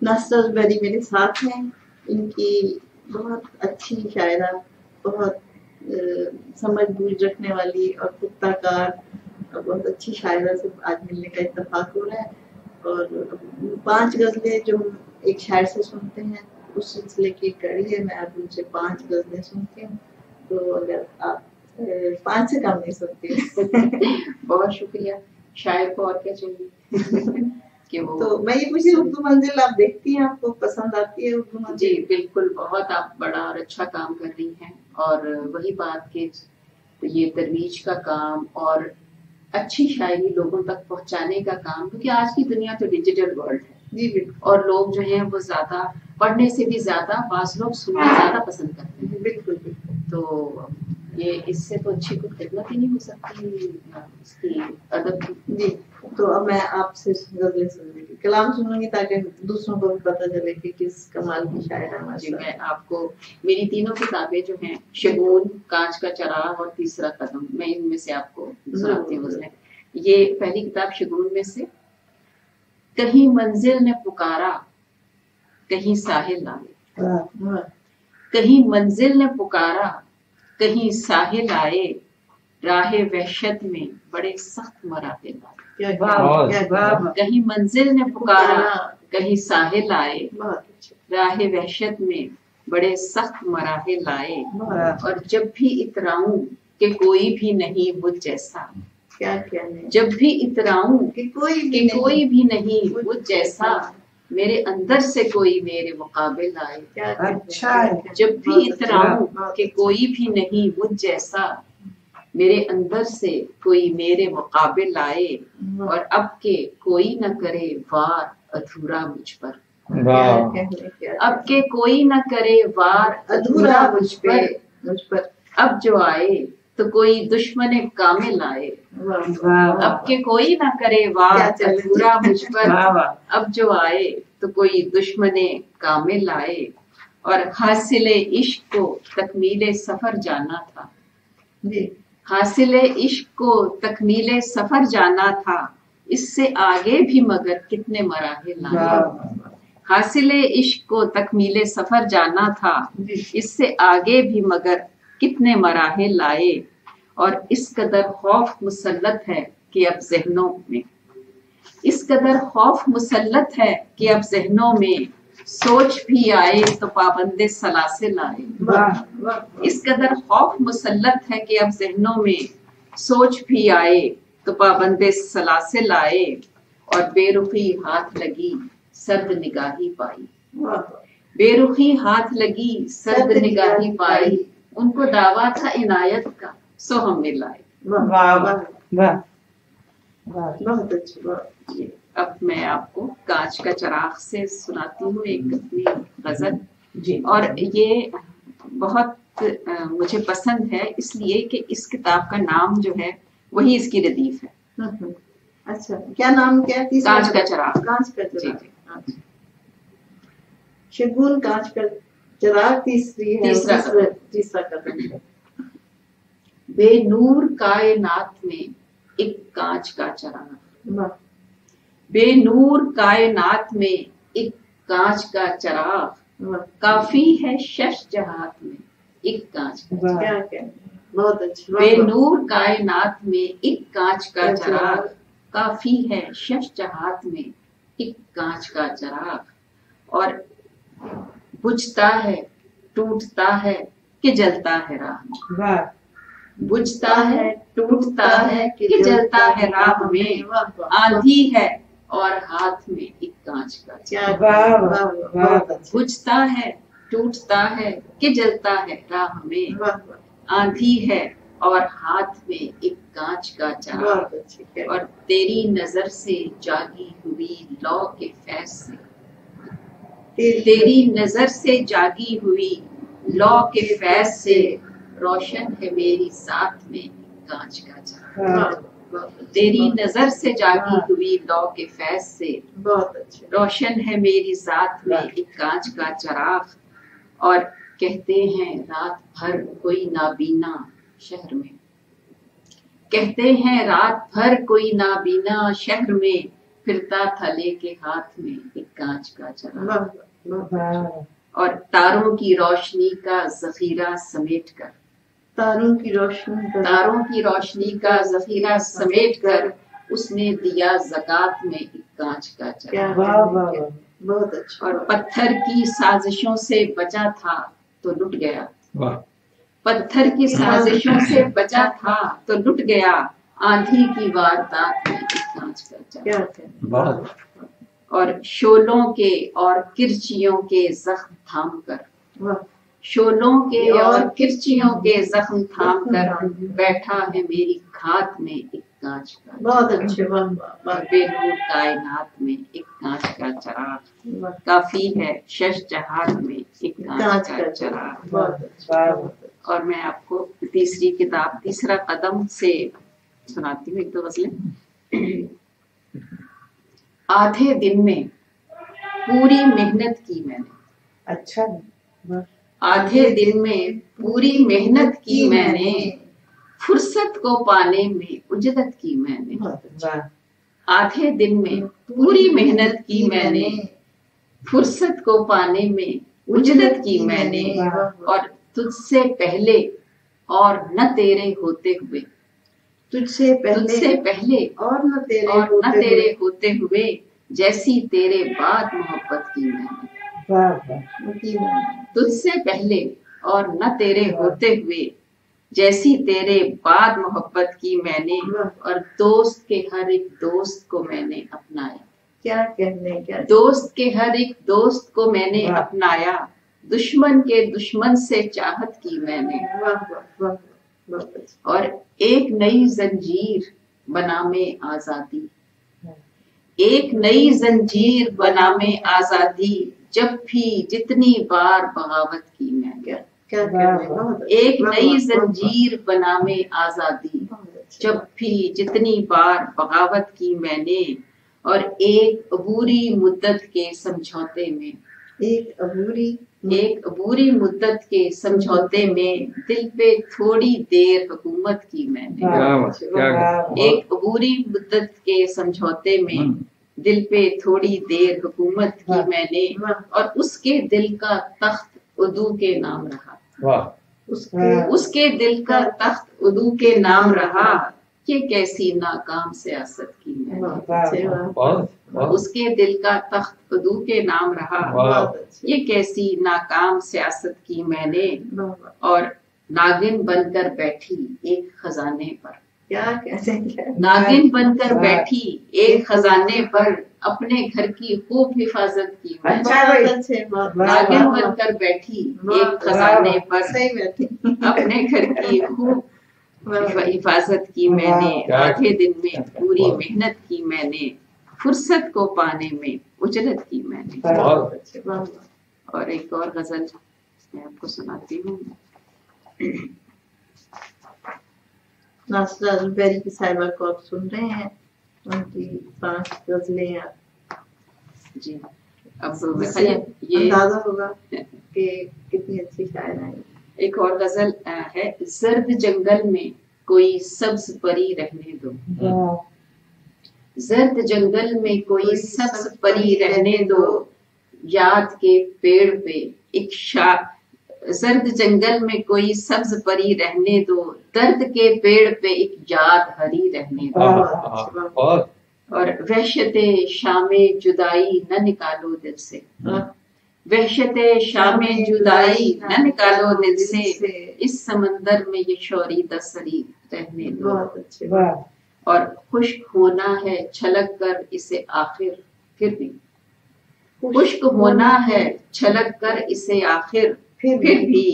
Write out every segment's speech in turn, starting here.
ناصرہ زبیری میرے ساتھ ہیں. ان کی بہت اچھی شاعرہ، بہت سمجھ بوجھ رکھنے والی اور پختہ کار اور بہت اچھی شاعرہ سے آج ملنے کا اتفاق ہو رہا ہے. اور 5 غزلیں جو ہم ایک شاعر سے سنتے ہیں اس سلسلے کی کڑی ہے. میں اب ان سے 5 غزلیں سنتی ہوں، تو اگر آپ 5 سے کم نہیں سنتی. بہت شکریہ. شاعر کو اور کیا چاہیے کہ وہ. تو میں یہ پوچھی اردو منزل آپ دیکھتی ہیں، آپ کو پسند آتی ہے اردو منزل؟ جی بالکل، بہت آپ بڑا اور اچھا کام کر رہی ہیں. اور وہی بات کہ یہ ترویج کا کام اور اچھی شاعری لوگوں تک پہنچانے کا کام، کیونکہ آج کی دنیا تو ڈیجیٹل ورلڈ ہے. جی بالکل. اور لوگ جو ہیں وہ زیادہ پڑھنے سے بھی زیادہ بعض لوگ سننا زیادہ پسند کرتے ہیں. بالکل بالکل. تو یہ اس سے تو اچھی کوئی خدمت ہی نہیں ہو سکتی اس کی ادب کی. جی تو اب میں آپ سے غزلیں سننے کی کلام سنوں گی تاکہ دوسروں کو بھی پتہ چلے کہ کس کمال کی شاعر ہے. جی میں آپ کو میری تینوں کتابیں جو ہیں، شگون، کانچ کا چراغ اور تیسرا قدم، میں ان میں سے آپ کو سناتی ہوں غزلیں. یہ پہلی کتاب شگون میں سے. کہیں منزل نے پکارا کہیں ساحل آئے، کہیں منزل نے پکارا کہیں ساحل آئے، راہ وحشت میں بڑے سخت مراحل آئے. کہیں منزل نے پکارا کہیں ساحل آئے، راہ وحشت میں بڑے سخت مراحل آئے، اور جب بھی اتراؤں کہ کوئی بھی نہیں مجھ جیسا، جب بھی اتراؤں کہ کوئی بھی نہیں مجھ جیسا، میرے اندر سے کوئی میرے مقابل آئے. جب بھی اتراؤں کہ کوئی بھی نہیں مجھ جیسا، میرے اندر سے کوئی میرے مقابل آئے، اور اب کہ کوئی نہ کرے وار ادھورا مجھ پر. اب کہ کوئی نہ کرے وار ادھورا مجھ پر، اب جو آئے تو کوئی دشمن کامل آئے. اب کہ کوئی نہ کرے وار ادھورا مجھ پر، اب جو آئے تو کوئی دشمن کامل آئے. اور حاصل عشق کو تکمیل سفر جانا تھا، حاصل عشق کو تکمیل سفر جانا تھا، اس سے آگے بھی مگر کتنے مراحل آئے. حاصل عشق کو تکمیل سفر جانا تھا، اس سے آگے بھی مگر کتنے مراحل آئے. اور اس قدر خوف مسلط ہے کہ اب ذہنوں میں، اس قدر خوف مسلط ہے کہ اب ذہنوں میں، سوچ بھی آئے تو پابند سلاسل آئے. اس قدر خوف مسلط ہے کہ اب ذہنوں میں، سوچ بھی آئے تو پابند سلاسل آئے. اور بے رخی ہاتھ لگی سرد نگاہی پائی، بے رخی ہاتھ لگی سرد نگاہی پائی، ان کو دعویٰ تھا عنایت کا سو ہم نے لائے. بہت اچھی. اب میں آپ کو کانچ کا چراغ سے سناتی ہوں ایک اپنی غزل. اور یہ بہت مجھے پسند ہے اس لیے کہ اس کتاب کا نام جو ہے وہی اس کی ردیف ہے. اچھا کیا نام کیا؟ کانچ کا چراغ. کانچ کا چراغ. شگون کانچ کا چراغ تیسرا قدم ہے. بے نور کائنات میں ایک کانچ کا چراغ، بے نور کائنات میں ایک کانچ کا چراغ، کافی ہے شش جہات میں ایک کانچ کا چراغ. بہت اچھا. بے نور کائنات میں ایک کانچ کا چراغ، کافی ہے شش جہات میں ایک کانچ کا چراغ. اور بجھتا ہے ٹوٹتا ہے کہ جلتا ہے راہ، بجھتا ہے ٹوٹتا ہے کہ جلتا ہے راہ میں، آندھی ہے اور ہاتھ میں ایک کانچ کا چراغ. بجھتا ہے ٹوٹتا ہے کہ جلتا ہے راہ میں، آندھی ہے اور ہاتھ میں ایک کانچ کا چراغ. اور تیری نظر سے جاگی ہوئی لو کے فیض سے، تیری نظر سے جاگی ہوئی لو کے فیض سے، روشن ہے میری ذات میں کانچ کا چراغ. تیری نظر سے جاگی ہوئی لو کے فیض سے، روشن ہے میری ذات میں ایک کانچ کا چراغ. اور کہتے ہیں رات بھر کوئی نابینا شہر میں، کہتے ہیں رات بھر کوئی نابینا شہر میں، پھرتا تھا لے کے ہاتھ میں ایک کانچ کا چراغ، واہ، اور تاروں کی روشنی کا ذخیرہ سمیٹ کر، تاروں کی روشنی کا تاروں کی روشنی کا ذخیرہ سمیٹ کر اس نے دیا زکات میں ایک کانچ کا کیا چراغ، بہت اچھا، اور پتھر کی سازشوں سے بچا تھا تو لٹ گیا، پتھر کی سازشوں سے بچا تھا تو لٹ گیا، آندھی کی واردات میں ایک کانچ کا چراغ، کیا اور شولوں کے اور کرچیوں کے زخم تھام کر، واہ، شولوں کے اور کرچیوں کے زخم تھام کر بیٹھا ہے میری کھات میں ایک کانچ کا بہت چراغ، اچھے، واہ اور بے نور کائنات میں ایک کانچ کا چراغ، واہ، کافی ہے شش جہات میں ایک کانچ کا چراغ۔ بہت اچھا، اور میں آپ کو تیسری کتاب تیسرا قدم سے سناتی ہوں ایک دو غزلیں۔ آدھے دن میں پوری محنت کی میں نے، اچھا، آدھے دن میں پوری محنت کی میں نے، فرصت کو پانے میں اجرت کی میں نے، آدھے دن میں پوری محنت کی میں نے، فرصت کو پانے میں اجرت کی میں نے، اور تجھ سے پہلے اور نہ تیرے ہوتے ہوئے، تجھ سے تجھ سے پہلے اور نہ تیرے ہوتے ہوئے جیسی تیرے بعد محبت کی میں نے، تجھ سے پہلے اور نہ تیرے ہوتے ہوئے جیسی تیرے بعد محبت کی میں نے، اور دوست کے ہر ایک دوست کو میں نے اپنایا، کیا کہنے، کیا دوست کے ہر ایک دوست کو میں نے اپنایا، دشمن کے دشمن سے چاہت کی میں نے، واہ واہ واہ، بہت اچھا، اور ایک نئی زنجیر بنا میں آزادی، ایک نئی زنجیر بنا میں آزادی، جب بھی جتنی بار بغاوت کی میں نے، کیا کہنے، بہت اچھا، ایک نئی زنجیر بنا میں آزادی، جب بھی جتنی بار بغاوت کی میں نے، اور ایک عبوری مدت کے سمجھوتے میں، ایک عبوری مدت کے سمجھوتے میں دل پہ تھوڑی دیر حکومت کی میں نے، ایک عبوری مدت کے سمجھوتے میں دل پہ تھوڑی دیر حکومت کی میں نے، اور اس کے دل کا تخت ادو کے نام رہا، اس کے دل کا تخت ادو کے نام رہا، یہ کیسی ناکام سیاست کی میں نے، اس کے دل کا تخت ادو کے نام رہا، یہ کیسی ناکام سیاست کی میں نے، اور ناگن بن کر بیٹھی ایک خزانے پر، کیا کہتے ہیں، ناگن بن کر بیٹھی ایک خزانے پر، اپنے گھر کی خوب حفاظت کی میں نے، ناگن بن کر بیٹھی ایک خزانے پر، اپنے گھر کی خوب حفاظت کی میں نے، آدھے دن میں پوری محنت کی میں نے، فرصت کو پانے میں اجرت کی میں نے۔ اور ایک اور غزل میں آپ کو سناتی ہوں۔ ناصرہ زبیری کی صاحبہ کو آپ سن رہے ہیں، ان کی 5 غزلیں، جی اب یہ اندازہ ہوگا کہ کتنی اچھی شاعر ہیں۔ ایک اور غزل ہے، زرد جنگل میں کوئی سبز پری رہنے دو، زرد جنگل میں کوئی سبز پری رہنے دو، یاد کے پیڑ پہ ایک زرد جنگل میں کوئی سبز پری رہنے دو، درد کے پیڑ پہ ایک یاد ہری رہنے دو، اور وحشت شام جدائی نہ نکالو دل سے، وحشت شام جدائی نہ نکالو دل سے، اس سمندر میں یہ شوریدہ سری رہنے دو، اور خشک ہونا ہے چھلک کر اسے آخر، پھر بھی خشک ہونا ہے چھلک کر اسے آخر، پھر بھی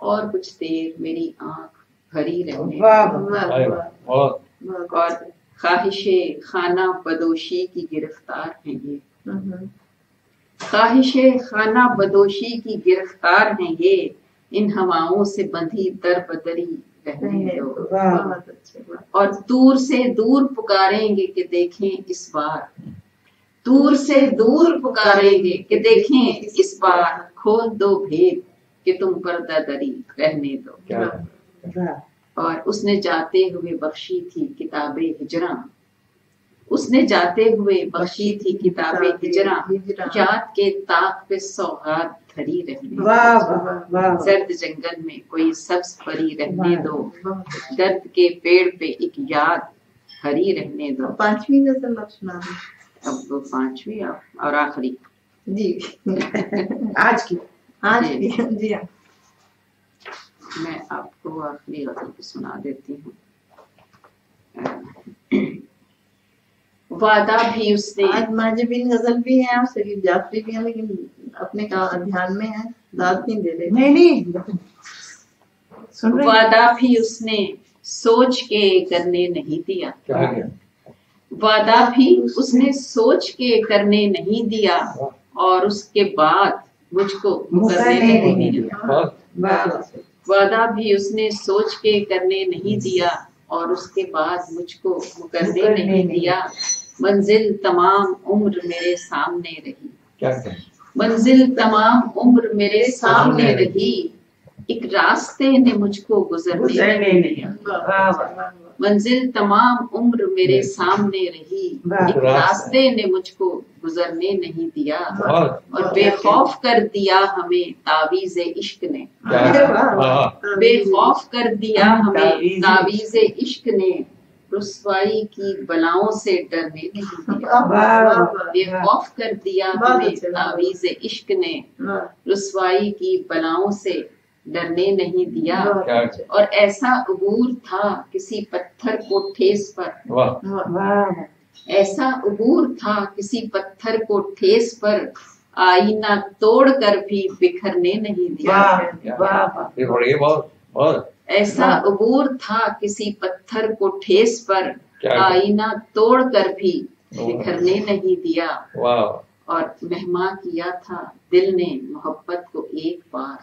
اور کچھ دیر میری آنکھ بھری رہنے دو، اور خواہش خانہ بدوشی کی گرفتار ہیں یہ، خواہش خانہ بدوشی کی گرفتار ہیں یہ، ان ہواؤں سے بندھی در بدری رہنے دو، اور دور سے دور پکاریں گے کہ دیکھیں اس بار، دور سے دور پکاریں گے کہ دیکھیں اس بار، کھول دو بھید کہ تم پردہ دری رہنے دو، اور اس نے جاتے ہوئے بخشی تھی کتاب ہجراں، اس نے جاتے ہوئے بخشی تھی کتاب ہجراں، یاد کے طاق پہ سوغات دھری رہنے دو، واہ واہ واہ زرد جنگل میں کوئی سبز پری رہنے دو، درد کے پیڑ پہ ایک یاد ہری رہنے دو۔ پانچویں غزل آپ سنا دیں۔ اب وہ پانچویں اور آخری جی آج کی آج کی جی ہاں میں آپ کو آخری غزل کی سنا دیتی ہوں۔ وعدہ بھی اس نے، آج ماجبین غزل بھی ہیں اور شریف جعفری بھی ہیں، لیکن اپنے کا دھیان میں ہے، داد نہیں دے رہے۔ نہیں سن رہے ہیں؟ وعدہ بھی اس نے سوچ کے کرنے نہیں دیا، وعدہ بھی اس نے سوچ کے کرنے نہیں دیا، اور اس کے بعد مجھ کو کرنے نہیں دیا۔ واہ وعدہ بھی اس نے سوچ کے کرنے نہیں دیا، اور اس کے بعد مجھ کو کرنے نہیں دیا۔ منزل تمام عمر میرے سامنے رہی، منزل تمام عمر میرے سامنے رہی، ایک راستے نے مجھ کو گزرنے نہیں دیا۔ واہ واہ منزل تمام عمر میرے سامنے رہی، ایک راستے نے مجھ کو گزرنے نہیں دیا، اور بے خوف کر دیا ہمیں تعویذ عشق نے، بے خوف کر دیا ہمیں تعویذ عشق نے، رسوائی کی بلاؤں سے ڈرنے نہیں دیا، بے خوف کر دیا ہمیں تعویذ عشق نے، رسوائی کی بلاؤں سے ڈرنے نہیں دیا، اور ایسا عبور تھا کسی پتھر کو ٹھیس پر، ایسا عبور تھا کسی پتھر کو ٹھیس پر، آئینہ توڑ کر بھی بکھرنے نہیں دیا، ایسا عبور تھا کسی پتھر کو ٹھیس پر، آئینہ توڑ کر بھی بکھرنے نہیں دیا، اور مہماں کیا تھا دل نے محبت کو ایک بار،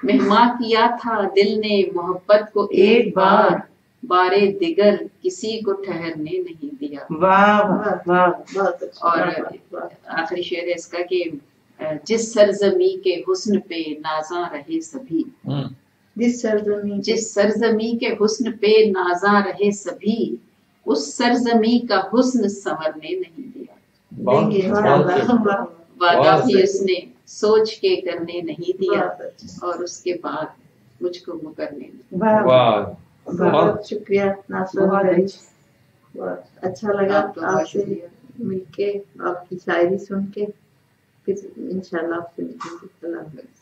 مہماں کیا تھا دل نے محبت کو ایک بار، بارے دیگر کسی کو ٹھہرنے نہیں دیا۔ اور آخری شعر ہے اس کا کہ جس سرزمی کے حسن پہ نازاں رہے سبھی، جس سرزمی کے حسن پہ نازاں رہے سبھی، اس سرزمی کا حسن سنورنے نہیں دیا، وعدہ بھی اس نے سوچ کے کرنے نہیں دیا، اور اس کے بعد مجھ کو مکرنے نہیں دیا۔ بہت شکریہ ناصر بھائی، بہت اچھا لگا آپ سے مل کے، آپ کی شاعری سن کے، پھر انشاءاللہ آپ سے ملیں گے۔ اللہ حافظ۔